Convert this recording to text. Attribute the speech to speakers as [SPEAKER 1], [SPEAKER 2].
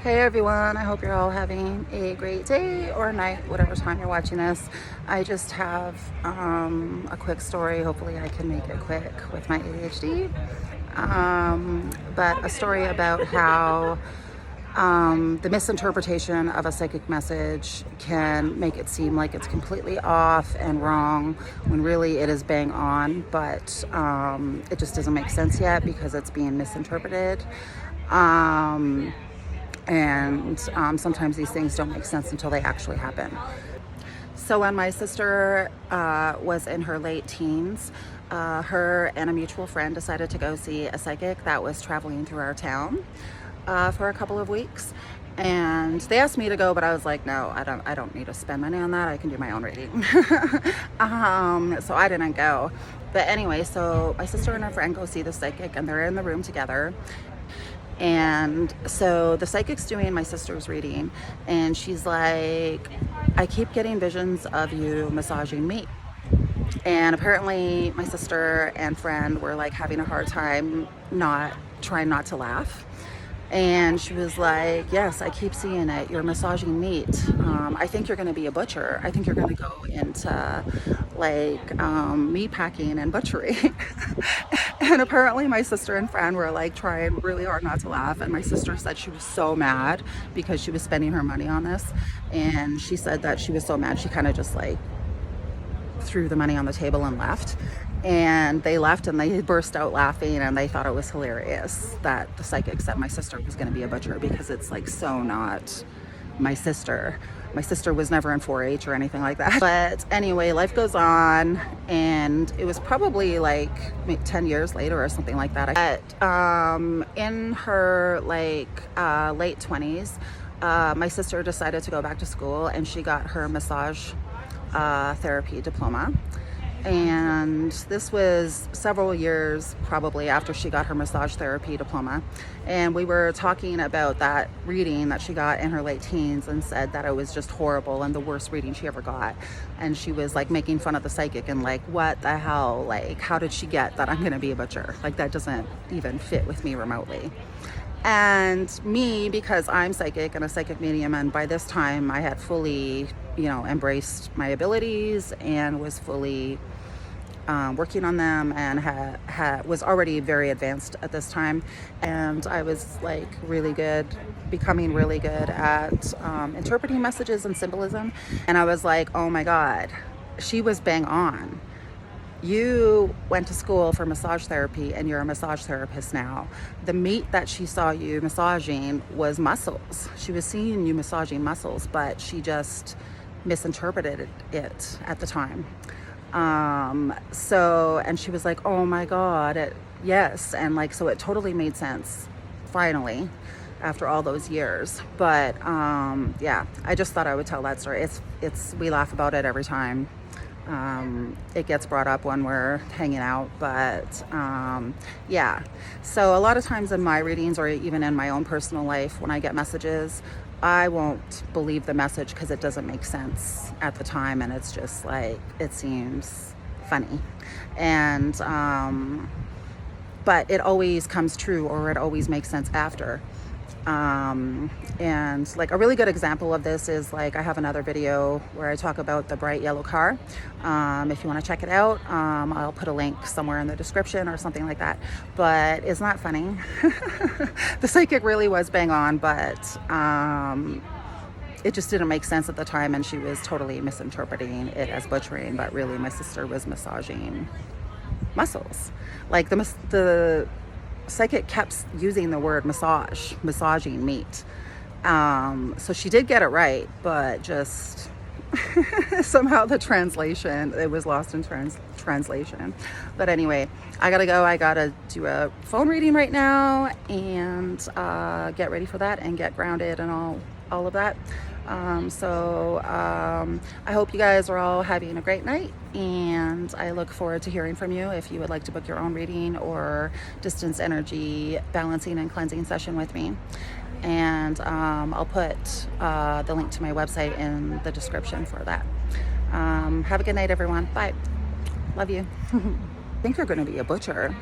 [SPEAKER 1] Hey everyone, I hope you're all having a great day or night, whatever time you're watching this. I just have a quick story. Hopefully I can make it quick with my ADHD. But a story about how the misinterpretation of a psychic message can make it seem like it's completely off and wrong when really it is bang on, but it just doesn't make sense yet because it's being misinterpreted. And sometimes these things don't make sense until they actually happen. So when my sister was in her late teens, her and a mutual friend decided to go see a psychic that was traveling through our town for a couple of weeks. And they asked me to go, but I was like, no, I don't need to spend money on that. I can do my own reading. So I didn't go. But anyway, so my sister and her friend go see the psychic, and they're in the room together. And so the psychic's doing my sister's reading, and she's like, I keep getting visions of you massaging me. And apparently my sister and friend were like having a hard time trying not to laugh. And she was like, yes, I keep seeing it. You're massaging meat. I think you're going to be a butcher. I think you're going to go into like meat packing and butchery. And apparently my sister and friend were like trying really hard not to laugh. And my sister said she was so mad because she was spending her money on this. And she said that she was so mad she kind of just like threw the money on the table and left. And they left and they burst out laughing, and they thought it was hilarious that the psychic said my sister was going to be a butcher, because it's like so not my sister. My sister was never in 4-H or anything like that. But anyway, life goes on, and it was probably like 10 years later or something like that. But in her like late 20s, my sister decided to go back to school, and she got her massage therapy diploma. And this was several years probably after she got her massage therapy diploma. And we were talking about that reading that she got in her late teens, and said that it was just horrible and the worst reading she ever got. And she was like making fun of the psychic and like, what the hell? Like, how did she get that I'm going to be a butcher? Like, that doesn't even fit with me remotely. And me, because I'm psychic and a psychic medium, and by this time I had fully, embraced my abilities and was fully working on them, and was already very advanced at this time. And I was like becoming really good at interpreting messages and symbolism. And I was like, oh my God, she was bang on. You went to school for massage therapy and you're a massage therapist now. The meat that she saw you massaging was muscles. She was seeing you massaging muscles, but she just misinterpreted it at the time. And she was like, oh my God, yes. And like, so it totally made sense finally after all those years. But yeah, I just thought I would tell that story. We laugh about it every time it gets brought up when we're hanging out. But yeah, so a lot of times in my readings, or even in my own personal life, when I get messages, I won't believe the message because it doesn't make sense at the time, and it's just like, it seems funny. And but it always comes true, or it always makes sense after. And like a really good example of this is like, I have another video where I talk about the bright yellow car. If you want to check it out, I'll put a link somewhere in the description or something like that. But it's not funny. The psychic really was bang on, but it just didn't make sense at the time, and she was totally misinterpreting it as butchering, but really my sister was massaging muscles. Like the psychic kept using the word massaging meat. So she did get it right, but just somehow the translation, it was lost in translation. But anyway, I gotta go. I gotta do a phone reading right now, and get ready for that and get grounded and all of that. I hope you guys are all having a great night, and I look forward to hearing from you if you would like to book your own reading or distance energy balancing and cleansing session with me. And I'll put the link to my website in the description for that. Have a good night, everyone. Bye. Love you. I think you're going to be a butcher.